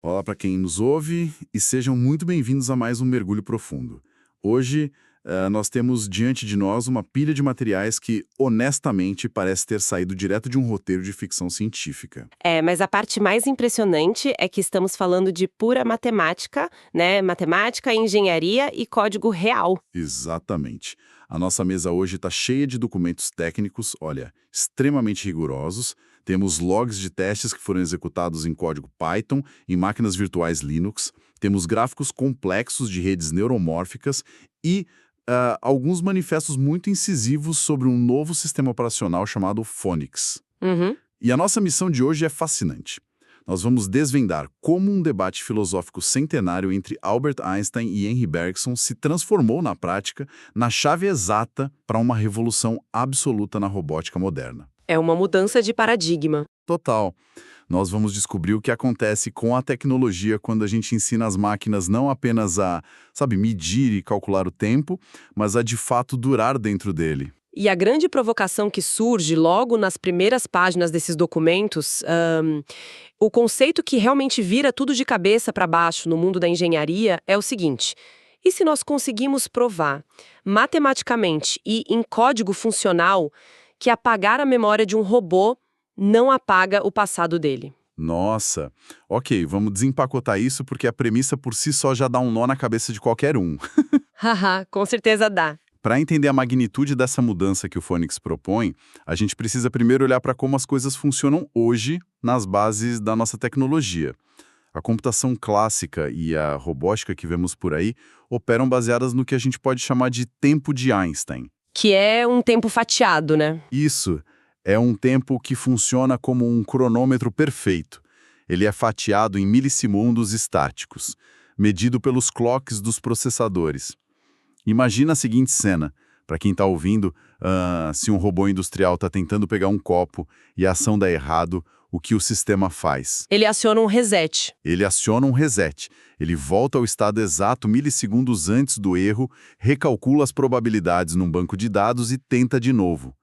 Olá para quem nos ouve e sejam muito bem-vindos a mais um Mergulho Profundo. Hoje, nós temos diante de nós uma pilha de materiais que, honestamente, parece ter saído direto de um roteiro de ficção científica. Mas a parte mais impressionante é que estamos falando de pura matemática, né? Matemática, engenharia e código real. Exatamente. A nossa mesa hoje está cheia de documentos técnicos, olha, extremamente rigorosos. Temos logs de testes que foram executados em código Python, em máquinas virtuais Linux. Temos gráficos complexos de redes neuromórficas e alguns manifestos muito incisivos sobre um novo sistema operacional chamado Phoenix. Uhum. E a nossa missão de hoje é fascinante. Nós vamos desvendar como um debate filosófico centenário entre Albert Einstein e Henri Bergson se transformou na prática na chave exata para uma revolução absoluta na robótica moderna. É uma mudança de paradigma. Total. Nós vamos descobrir o que acontece com a tecnologia quando a gente ensina as máquinas não apenas a, medir e calcular o tempo, mas a de fato durar dentro dele. E a grande provocação que surge logo nas primeiras páginas desses documentos, o conceito que realmente vira tudo de cabeça para baixo no mundo da engenharia é o seguinte: e se nós conseguimos provar, matematicamente e em código funcional, que apagar a memória de um robô não apaga o passado dele? Nossa, ok, vamos desempacotar isso porque a premissa por si só já dá um nó na cabeça de qualquer um. Haha, com certeza dá. Para entender a magnitude dessa mudança que o Phoenix propõe, a gente precisa primeiro olhar para como as coisas funcionam hoje nas bases da nossa tecnologia. A computação clássica e a robótica que vemos por aí operam baseadas no que a gente pode chamar de tempo de Einstein. Que é um tempo fatiado, né? Isso é um tempo que funciona como um cronômetro perfeito. Ele é fatiado em milissegundos estáticos, medido pelos clocks dos processadores. Imagina a seguinte cena, para quem está ouvindo, se um robô industrial está tentando pegar um copo e a ação dá errado, o que o sistema faz? Ele aciona um reset. Ele aciona um reset. Ele volta ao estado exato milissegundos antes do erro, recalcula as probabilidades num banco de dados e tenta de novo.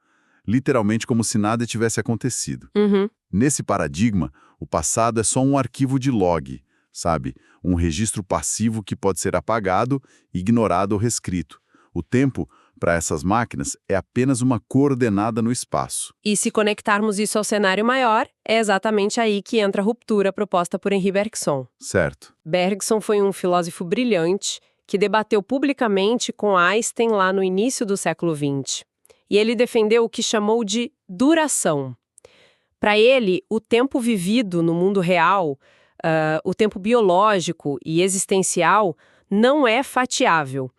Literalmente como se nada tivesse acontecido. Uhum. Nesse paradigma, o passado é só um arquivo de log, sabe? Um registro passivo que pode ser apagado, ignorado ou reescrito. O tempo, para essas máquinas, é apenas uma coordenada no espaço. E se conectarmos isso ao cenário maior, é exatamente aí que entra a ruptura proposta por Henri Bergson. Certo. Bergson foi um filósofo brilhante que debateu publicamente com Einstein lá no início do século XX. E ele defendeu o que chamou de duração. Para ele, o tempo vivido no mundo real, o tempo biológico e existencial, não é fatiável.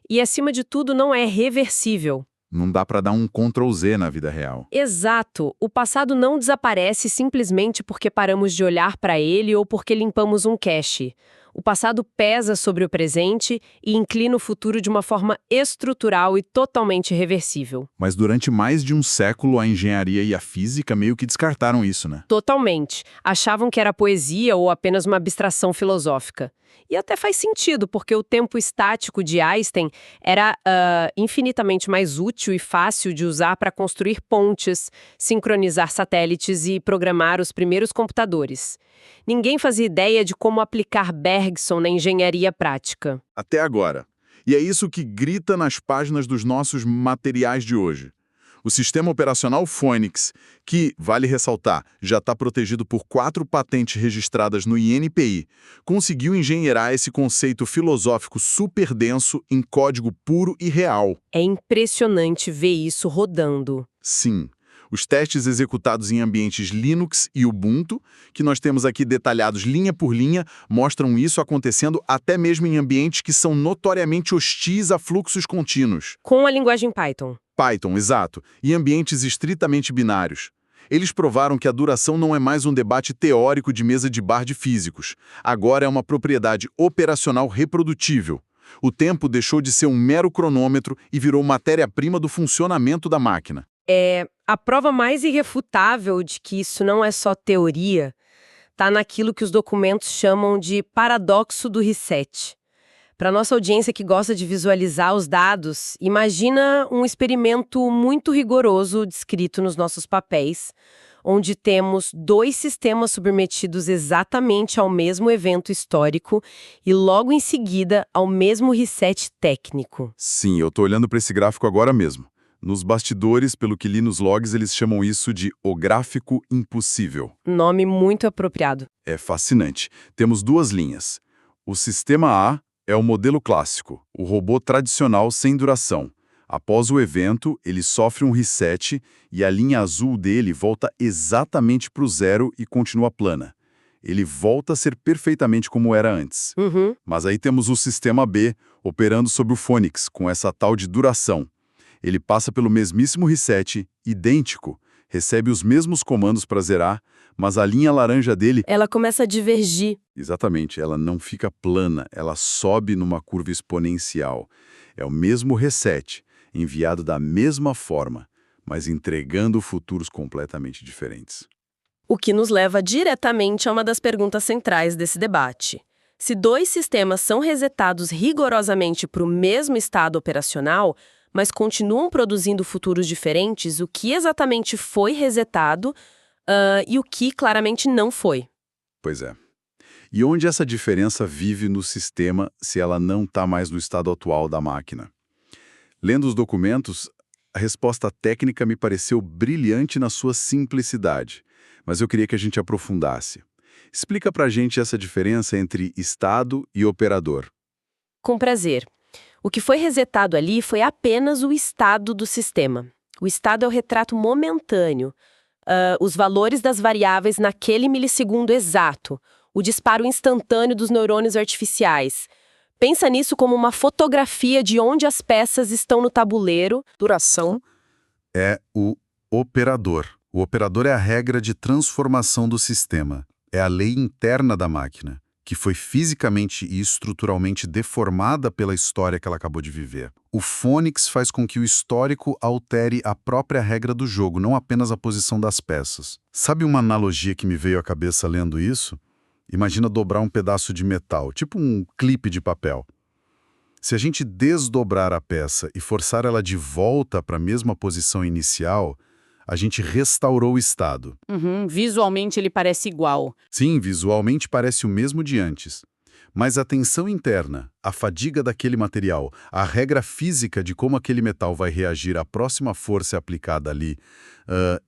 E, acima de tudo, não é reversível. Não dá para dar um Ctrl Z na vida real. Exato. O passado não desaparece simplesmente porque paramos de olhar para ele ou porque limpamos um cache. O passado pesa sobre o presente e inclina o futuro de uma forma estrutural e totalmente reversível. Mas durante mais de um século, a engenharia e a física meio que descartaram isso, né? Totalmente. Achavam que era poesia ou apenas uma abstração filosófica. E até faz sentido, porque o tempo estático de Einstein era infinitamente mais útil e fácil de usar para construir pontes, sincronizar satélites e programar os primeiros computadores. Ninguém fazia ideia de como aplicar Bergson na engenharia prática. Até agora. E é isso que grita nas páginas dos nossos materiais de hoje. O sistema operacional Phoenix, que, vale ressaltar, já está protegido por 4 patentes registradas no INPI, conseguiu engenheirar esse conceito filosófico super denso em código puro e real. É impressionante ver isso rodando. Sim. Os testes executados em ambientes Linux e Ubuntu, que nós temos aqui detalhados linha por linha, mostram isso acontecendo até mesmo em ambientes que são notoriamente hostis a fluxos contínuos. Com a linguagem Python. Python, exato, e ambientes estritamente binários. Eles provaram que a duração não é mais um debate teórico de mesa de bar de físicos. Agora é uma propriedade operacional reprodutível. O tempo deixou de ser um mero cronômetro e virou matéria-prima do funcionamento da máquina. A prova mais irrefutável de que isso não é só teoria está naquilo que os documentos chamam de paradoxo do reset. Para nossa audiência que gosta de visualizar os dados, imagina um experimento muito rigoroso descrito nos nossos papéis, onde temos 2 sistemas submetidos exatamente ao mesmo evento histórico e logo em seguida ao mesmo reset técnico. Sim, eu tô olhando para esse gráfico agora mesmo. Nos bastidores, pelo que li nos logs, eles chamam isso de o gráfico impossível. Nome muito apropriado. É fascinante. Temos 2 linhas. O sistema A é o modelo clássico, o robô tradicional sem duração. Após o evento, ele sofre um reset e a linha azul dele volta exatamente para o zero e continua plana. Ele volta a ser perfeitamente como era antes. Mas aí temos o sistema B operando sobre o Phoenix, com essa tal de duração. Ele passa pelo mesmíssimo reset, idêntico, recebe os mesmos comandos para zerar, mas a linha laranja dele... Ela começa a divergir. Exatamente, ela não fica plana, ela sobe numa curva exponencial. É o mesmo reset, enviado da mesma forma, mas entregando futuros completamente diferentes. O que nos leva diretamente a uma das perguntas centrais desse debate. Se 2 sistemas são resetados rigorosamente para o mesmo estado operacional, mas continuam produzindo futuros diferentes, o que exatamente foi resetado e o que claramente não foi? Pois é. E onde essa diferença vive no sistema se ela não está mais no estado atual da máquina? Lendo os documentos, a resposta técnica me pareceu brilhante na sua simplicidade, mas eu queria que a gente aprofundasse. Explica pra gente essa diferença entre estado e operador. Com prazer. O que foi resetado ali foi apenas o estado do sistema. O estado é o retrato momentâneo, os valores das variáveis naquele milissegundo exato, o disparo instantâneo dos neurônios artificiais. Pensa nisso como uma fotografia de onde as peças estão no tabuleiro. Duração. É o operador. O operador é a regra de transformação do sistema. É a lei interna da máquina, que foi fisicamente e estruturalmente deformada pela história que ela acabou de viver. O Phoenix faz com que o histórico altere a própria regra do jogo, não apenas a posição das peças. Sabe uma analogia que me veio à cabeça lendo isso? Imagina dobrar um pedaço de metal, tipo um clipe de papel. Se a gente desdobrar a peça e forçar ela de volta para a mesma posição inicial, a gente restaurou o estado. Visualmente ele parece igual. Sim, visualmente parece o mesmo de antes. Mas a tensão interna, a fadiga daquele material, a regra física de como aquele metal vai reagir à próxima força aplicada ali,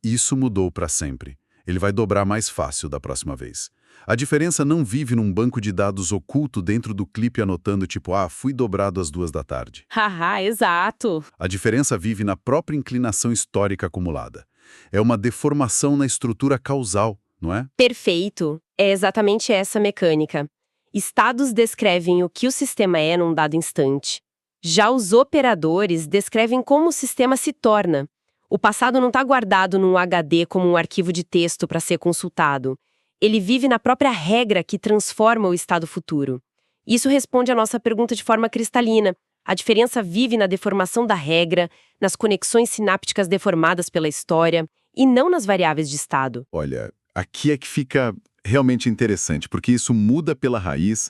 isso mudou para sempre. Ele vai dobrar mais fácil da próxima vez. A diferença não vive num banco de dados oculto dentro do clipe anotando tipo, fui dobrado às 2 da tarde. Haha, exato. A diferença vive na própria inclinação histórica acumulada. É uma deformação na estrutura causal, não é? Perfeito. É exatamente essa mecânica. Estados descrevem o que o sistema é num dado instante. Já os operadores descrevem como o sistema se torna. O passado não está guardado num HD como um arquivo de texto para ser consultado. Ele vive na própria regra que transforma o estado futuro. Isso responde à nossa pergunta de forma cristalina. A diferença vive na deformação da regra, nas conexões sinápticas deformadas pela história, e não nas variáveis de estado. Olha, aqui é que fica realmente interessante, porque isso muda pela raiz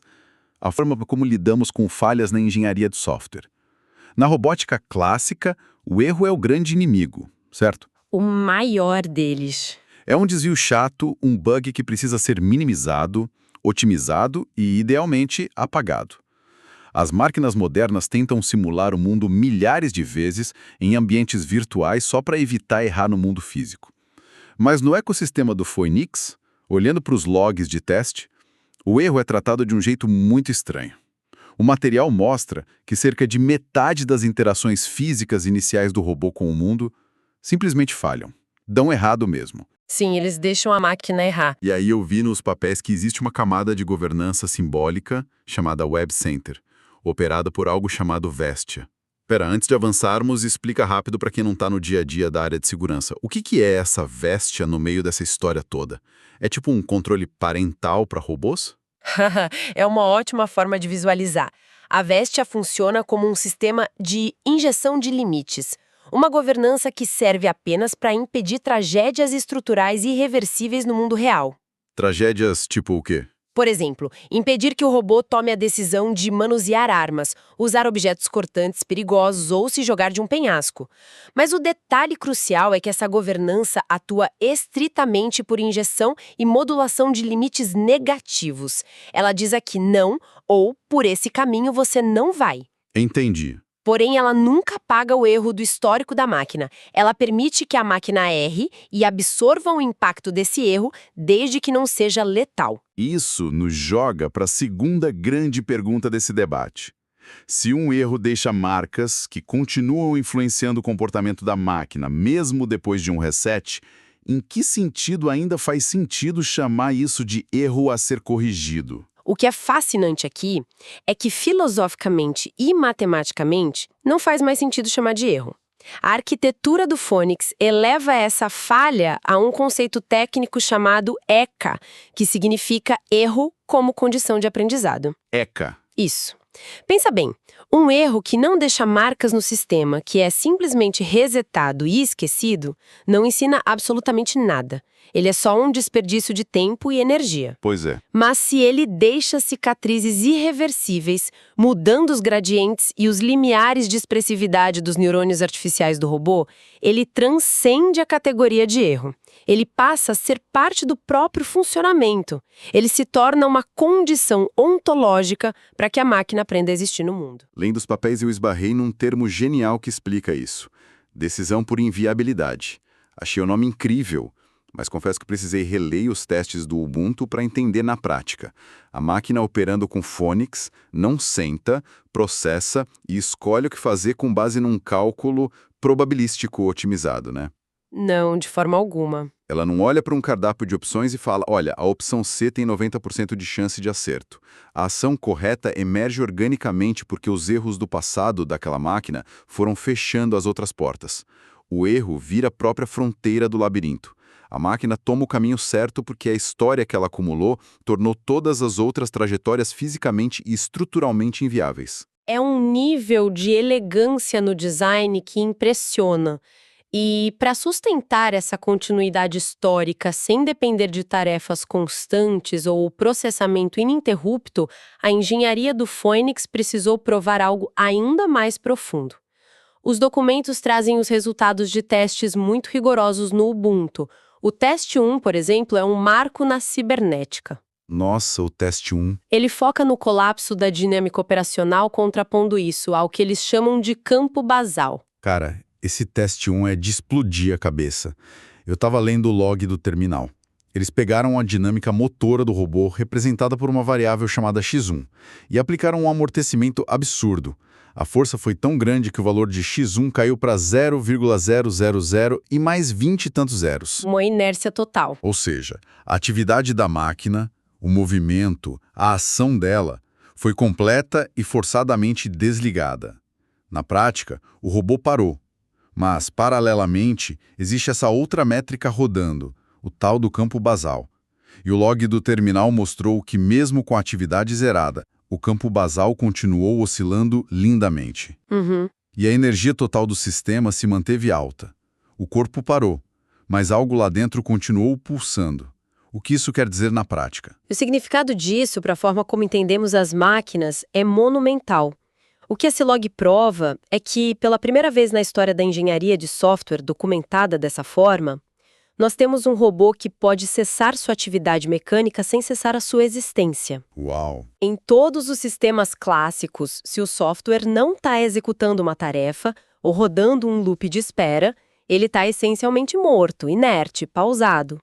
a forma como lidamos com falhas na engenharia de software. Na robótica clássica, o erro é o grande inimigo, certo? O maior deles. É um desvio chato, um bug que precisa ser minimizado, otimizado e, idealmente, apagado. As máquinas modernas tentam simular o mundo milhares de vezes em ambientes virtuais só para evitar errar no mundo físico. Mas no ecossistema do Phoenix, olhando para os logs de teste, o erro é tratado de um jeito muito estranho. O material mostra que cerca de metade das interações físicas iniciais do robô com o mundo simplesmente falham. Dão errado mesmo. Sim, eles deixam a máquina errar. E aí eu vi nos papéis que existe uma camada de governança simbólica chamada Web Center, operada por algo chamado Vestia. Pera, antes de avançarmos, explica rápido para quem não está no dia a dia da área de segurança. O que é essa Vestia no meio dessa história toda? É tipo um controle parental para robôs? É uma ótima forma de visualizar. A Vestia funciona como um sistema de injeção de limites. Uma governança que serve apenas para impedir tragédias estruturais irreversíveis no mundo real. Tragédias tipo o quê? Por exemplo, impedir que o robô tome a decisão de manusear armas, usar objetos cortantes perigosos ou se jogar de um penhasco. Mas o detalhe crucial é que essa governança atua estritamente por injeção e modulação de limites negativos. Ela diz aqui não ou por esse caminho você não vai. Entendi. Porém, ela nunca apaga o erro do histórico da máquina. Ela permite que a máquina erre e absorva o impacto desse erro, desde que não seja letal. Isso nos joga para a segunda grande pergunta desse debate. Se um erro deixa marcas que continuam influenciando o comportamento da máquina, mesmo depois de um reset, em que sentido ainda faz sentido chamar isso de erro a ser corrigido? O que é fascinante aqui é que filosoficamente e matematicamente não faz mais sentido chamar de erro. A arquitetura do Phoenix eleva essa falha a um conceito técnico chamado ECA, que significa erro como condição de aprendizado. ECA. Isso. Pensa bem, um erro que não deixa marcas no sistema, que é simplesmente resetado e esquecido, não ensina absolutamente nada. Ele é só um desperdício de tempo e energia. Pois é. Mas se ele deixa cicatrizes irreversíveis, mudando os gradientes e os limiares de expressividade dos neurônios artificiais do robô, ele transcende a categoria de erro. Ele passa a ser parte do próprio funcionamento. Ele se torna uma condição ontológica para que a máquina aprenda a existir no mundo. Lendo os papéis, eu esbarrei num termo genial que explica isso. Decisão por inviabilidade. Achei o nome incrível, mas confesso que precisei reler os testes do Ubuntu para entender na prática. A máquina operando com Phoenix não senta, processa e escolhe o que fazer com base num cálculo probabilístico otimizado, né? Não, de forma alguma. Ela não olha para um cardápio de opções e fala, olha, a opção C tem 90% de chance de acerto. A ação correta emerge organicamente porque os erros do passado daquela máquina foram fechando as outras portas. O erro vira a própria fronteira do labirinto. A máquina toma o caminho certo porque a história que ela acumulou tornou todas as outras trajetórias fisicamente e estruturalmente inviáveis. É um nível de elegância no design que impressiona. E para sustentar essa continuidade histórica sem depender de tarefas constantes ou processamento ininterrupto, a engenharia do Phoenix precisou provar algo ainda mais profundo. Os documentos trazem os resultados de testes muito rigorosos no Ubuntu. O teste 1, por exemplo, é um marco na cibernética. Nossa, o teste 1. Ele foca no colapso da dinâmica operacional, contrapondo isso ao que eles chamam de campo basal. Cara, esse teste 1 é de explodir a cabeça. Eu estava lendo o log do terminal. Eles pegaram a dinâmica motora do robô, representada por uma variável chamada x1, e aplicaram um amortecimento absurdo. A força foi tão grande que o valor de x1 caiu para 0,000 e mais 20 e tantos zeros. Uma inércia total. Ou seja, a atividade da máquina, o movimento, a ação dela, foi completa e forçadamente desligada. Na prática, o robô parou. Mas, paralelamente, existe essa outra métrica rodando, o tal do campo basal. E o log do terminal mostrou que, mesmo com a atividade zerada, o campo basal continuou oscilando lindamente. E a energia total do sistema se manteve alta. O corpo parou, mas algo lá dentro continuou pulsando. O que isso quer dizer na prática? O significado disso, para a forma como entendemos as máquinas, é monumental. O que esse log prova é que, pela primeira vez na história da engenharia de software documentada dessa forma, nós temos um robô que pode cessar sua atividade mecânica sem cessar a sua existência. Uau! Em todos os sistemas clássicos, se o software não está executando uma tarefa ou rodando um loop de espera, ele está essencialmente morto, inerte, pausado.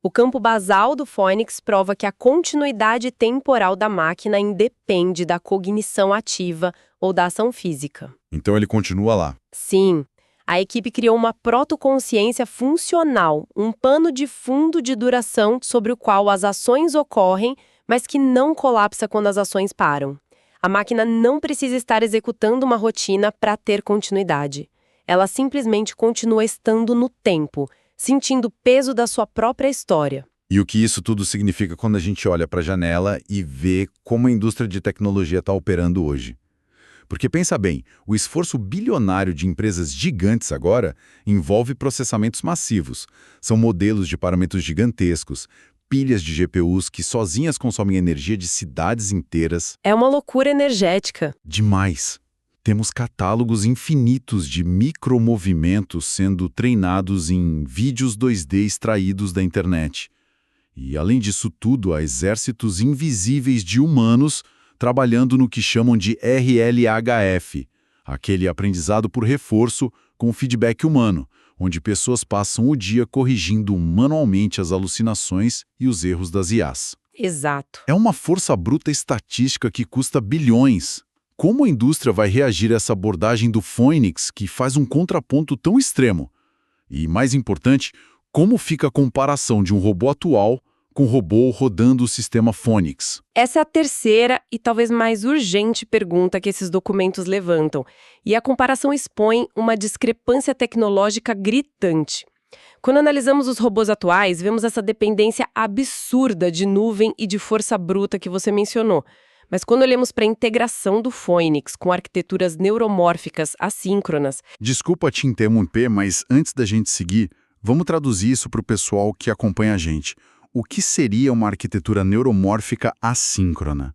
O campo basal do Phoenix prova que a continuidade temporal da máquina independe da cognição ativa ou da ação física. Então ele continua lá. Sim. A equipe criou uma protoconsciência funcional, um pano de fundo de duração sobre o qual as ações ocorrem, mas que não colapsa quando as ações param. A máquina não precisa estar executando uma rotina para ter continuidade. Ela simplesmente continua estando no tempo, sentindo o peso da sua própria história. E o que isso tudo significa quando a gente olha para a janela e vê como a indústria de tecnologia está operando hoje? Porque pensa bem, o esforço bilionário de empresas gigantes agora envolve processamentos massivos. São modelos de parâmetros gigantescos, pilhas de GPUs que sozinhas consomem energia de cidades inteiras. É uma loucura energética. Demais. Temos catálogos infinitos de micromovimentos sendo treinados em vídeos 2D extraídos da internet. E, além disso tudo, há exércitos invisíveis de humanos trabalhando no que chamam de RLHF, aquele aprendizado por reforço com feedback humano, onde pessoas passam o dia corrigindo manualmente as alucinações e os erros das IAs. Exato. É uma força bruta estatística que custa bilhões. Como a indústria vai reagir a essa abordagem do Phoenix, que faz um contraponto tão extremo? E, mais importante, como fica a comparação de um robô atual com um robô rodando o sistema Phoenix? Essa é a terceira e talvez mais urgente pergunta que esses documentos levantam, e a comparação expõe uma discrepância tecnológica gritante. Quando analisamos os robôs atuais, vemos essa dependência absurda de nuvem e de força bruta que você mencionou. Mas quando olhamos para a integração do Phoenix com arquiteturas neuromórficas assíncronas... Desculpa te interromper, mas antes da gente seguir, vamos traduzir isso para o pessoal que acompanha a gente. O que seria uma arquitetura neuromórfica assíncrona?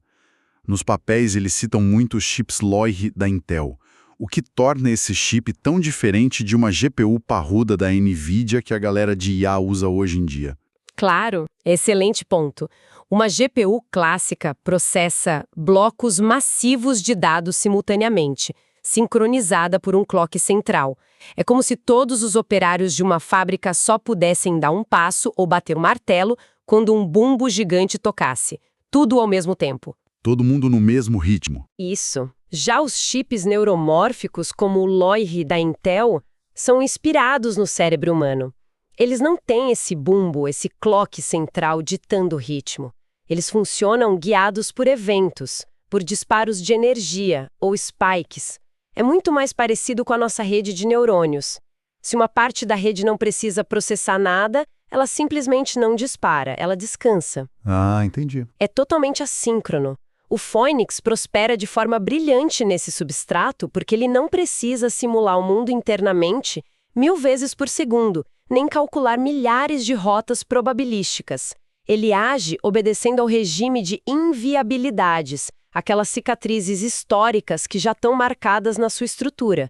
Nos papéis eles citam muito os chips Loihi da Intel. O que torna esse chip tão diferente de uma GPU parruda da NVIDIA que a galera de IA usa hoje em dia? Claro, excelente ponto. Uma GPU clássica processa blocos massivos de dados simultaneamente, sincronizada por um clock central. É como se todos os operários de uma fábrica só pudessem dar um passo ou bater um martelo quando um bumbo gigante tocasse. Tudo ao mesmo tempo. Todo mundo no mesmo ritmo. Isso. Já os chips neuromórficos, como o Loihi da Intel, são inspirados no cérebro humano. Eles não têm esse bumbo, esse clock central ditando o ritmo. Eles funcionam guiados por eventos, por disparos de energia, ou spikes. É muito mais parecido com a nossa rede de neurônios. Se uma parte da rede não precisa processar nada, ela simplesmente não dispara, ela descansa. Ah, entendi. É totalmente assíncrono. O Phoenix prospera de forma brilhante nesse substrato porque ele não precisa simular o mundo internamente 1000 vezes por segundo, nem calcular milhares de rotas probabilísticas. Ele age obedecendo ao regime de inviabilidades, aquelas cicatrizes históricas que já estão marcadas na sua estrutura.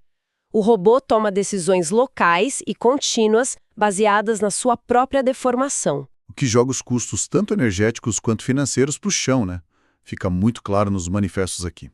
O robô toma decisões locais e contínuas baseadas na sua própria deformação. O que joga os custos tanto energéticos quanto financeiros para o chão, né? Fica muito claro nos manifestos aqui.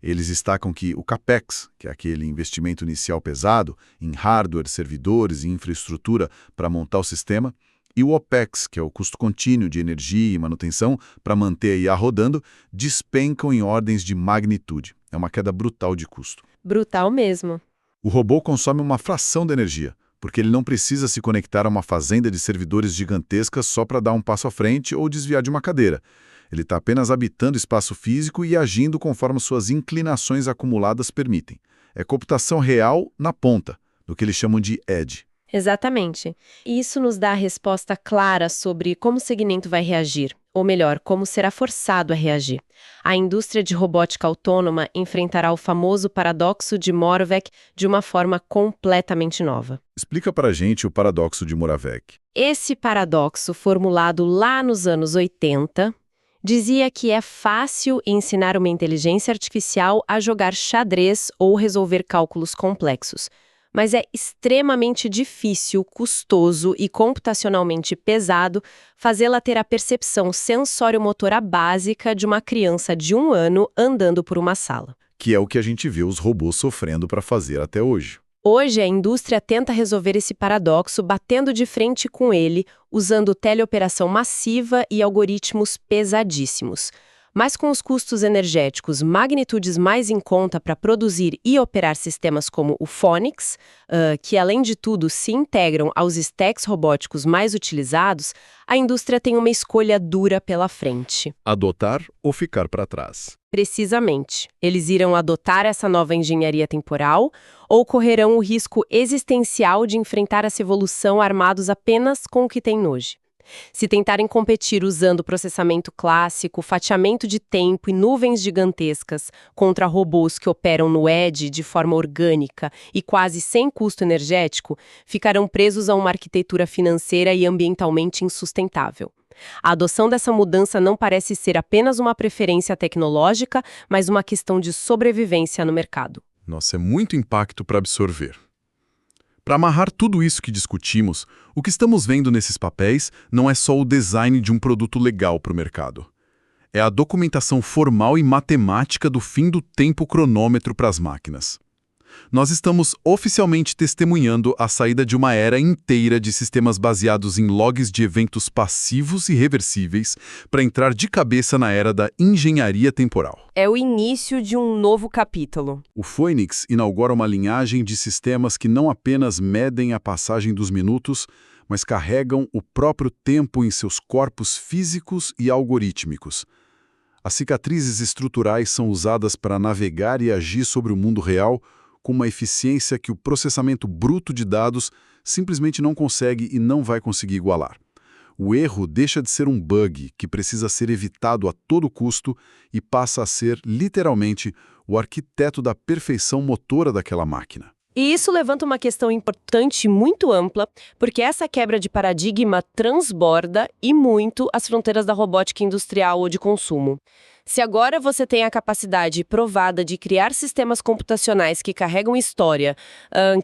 Eles destacam que o CAPEX, que é aquele investimento inicial pesado em hardware, servidores e infraestrutura para montar o sistema, e o OPEX, que é o custo contínuo de energia e manutenção para manter a IA rodando, despencam em ordens de magnitude. É uma queda brutal de custo. Brutal mesmo. O robô consome uma fração da energia, porque ele não precisa se conectar a uma fazenda de servidores gigantescas só para dar um passo à frente ou desviar de uma cadeira. Ele está apenas habitando espaço físico e agindo conforme suas inclinações acumuladas permitem. É computação real na ponta, do que eles chamam de edge. Exatamente. E isso nos dá a resposta clara sobre como o segmento vai reagir, ou melhor, como será forçado a reagir. A indústria de robótica autônoma enfrentará o famoso paradoxo de Moravec de uma forma completamente nova. Explica para a gente o paradoxo de Moravec. Esse paradoxo, formulado lá nos anos 80, dizia que é fácil ensinar uma inteligência artificial a jogar xadrez ou resolver cálculos complexos. Mas é extremamente difícil, custoso e computacionalmente pesado fazê-la ter a percepção sensório-motora básica de uma criança de 1 ano andando por uma sala. Que é o que a gente vê os robôs sofrendo para fazer até hoje. Hoje, a indústria tenta resolver esse paradoxo batendo de frente com ele, usando teleoperação massiva e algoritmos pesadíssimos. Mas com os custos energéticos magnitudes mais em conta para produzir e operar sistemas como o Phoenix, que além de tudo se integram aos stacks robóticos mais utilizados, a indústria tem uma escolha dura pela frente. Adotar ou ficar para trás? Precisamente. Eles irão adotar essa nova engenharia temporal ou correrão o risco existencial de enfrentar essa evolução armados apenas com o que têm hoje. Se tentarem competir usando processamento clássico, fatiamento de tempo e nuvens gigantescas contra robôs que operam no edge de forma orgânica e quase sem custo energético, ficarão presos a uma arquitetura financeira e ambientalmente insustentável. A adoção dessa mudança não parece ser apenas uma preferência tecnológica, mas uma questão de sobrevivência no mercado. Nossa, é muito impacto para absorver. Para amarrar tudo isso que discutimos, o que estamos vendo nesses papéis não é só o design de um produto legal para o mercado. É a documentação formal e matemática do fim do tempo cronômetro para as máquinas. Nós estamos oficialmente testemunhando a saída de uma era inteira de sistemas baseados em logs de eventos passivos e reversíveis para entrar de cabeça na era da engenharia temporal. É o início de um novo capítulo. O Phoenix inaugura uma linhagem de sistemas que não apenas medem a passagem dos minutos, mas carregam o próprio tempo em seus corpos físicos e algorítmicos. As cicatrizes estruturais são usadas para navegar e agir sobre o mundo real com uma eficiência que o processamento bruto de dados simplesmente não consegue e não vai conseguir igualar. O erro deixa de ser um bug que precisa ser evitado a todo custo e passa a ser, literalmente, o arquiteto da perfeição motora daquela máquina. E isso levanta uma questão importante e muito ampla, porque essa quebra de paradigma transborda e muito as fronteiras da robótica industrial ou de consumo. Se agora você tem a capacidade provada de criar sistemas computacionais que carregam história,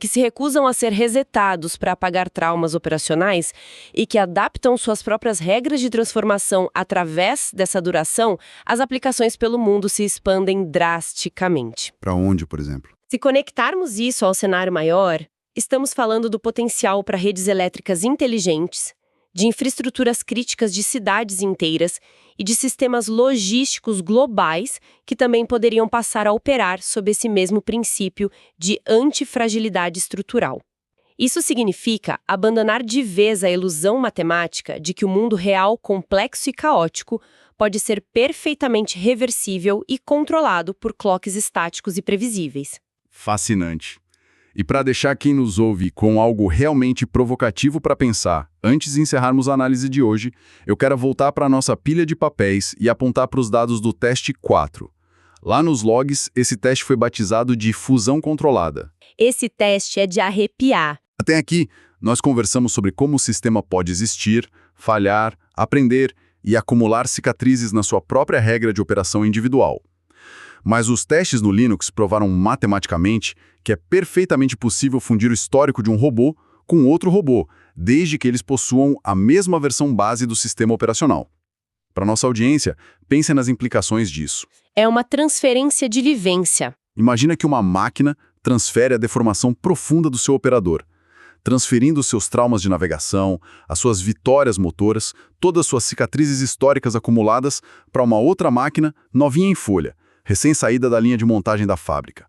que se recusam a ser resetados para apagar traumas operacionais e que adaptam suas próprias regras de transformação através dessa duração, as aplicações pelo mundo se expandem drasticamente. Para onde, por exemplo? Se conectarmos isso ao cenário maior, estamos falando do potencial para redes elétricas inteligentes, de infraestruturas críticas de cidades inteiras e de sistemas logísticos globais que também poderiam passar a operar sob esse mesmo princípio de antifragilidade estrutural. Isso significa abandonar de vez a ilusão matemática de que o mundo real, complexo e caótico pode ser perfeitamente reversível e controlado por clocks estáticos e previsíveis. Fascinante. E para deixar quem nos ouve com algo realmente provocativo para pensar, antes de encerrarmos a análise de hoje, eu quero voltar para a nossa pilha de papéis e apontar para os dados do teste 4. Lá nos logs, esse teste foi batizado de fusão controlada. Esse teste é de arrepiar. Até aqui, nós conversamos sobre como o sistema pode existir, falhar, aprender e acumular cicatrizes na sua própria regra de operação individual. Mas os testes no Linux provaram matematicamente que é perfeitamente possível fundir o histórico de um robô com outro robô, desde que eles possuam a mesma versão base do sistema operacional. Para nossa audiência, pense nas implicações disso. É uma transferência de vivência. Imagina que uma máquina transfere a deformação profunda do seu operador, transferindo seus traumas de navegação, as suas vitórias motoras, todas as suas cicatrizes históricas acumuladas para uma outra máquina novinha em folha, recém-saída da linha de montagem da fábrica.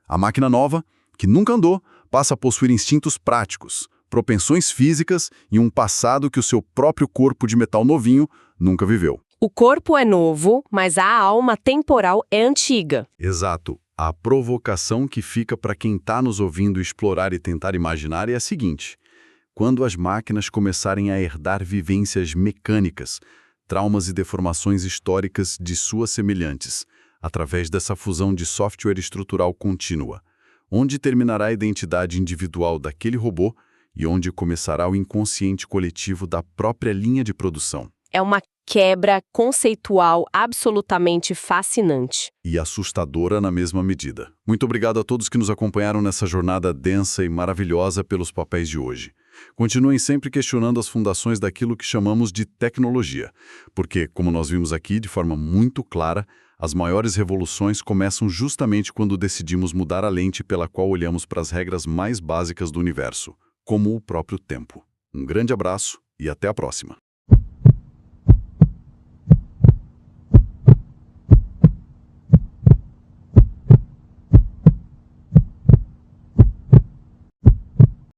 A máquina nova, que nunca andou, passa a possuir instintos práticos, propensões físicas e um passado que o seu próprio corpo de metal novinho nunca viveu. O corpo é novo, mas a alma temporal é antiga. Exato. A provocação que fica para quem está nos ouvindo explorar e tentar imaginar é a seguinte: quando as máquinas começarem a herdar vivências mecânicas, traumas e deformações históricas de suas semelhantes, através dessa fusão de software estrutural contínua, onde terminará a identidade individual daquele robô e onde começará o inconsciente coletivo da própria linha de produção. É uma quebra conceitual absolutamente fascinante. E assustadora na mesma medida. Muito obrigado a todos que nos acompanharam nessa jornada densa e maravilhosa pelos papéis de hoje. Continuem sempre questionando as fundações daquilo que chamamos de tecnologia, porque, como nós vimos aqui de forma muito clara, as maiores revoluções começam justamente quando decidimos mudar a lente pela qual olhamos para as regras mais básicas do universo, como o próprio tempo. Um grande abraço e até a próxima.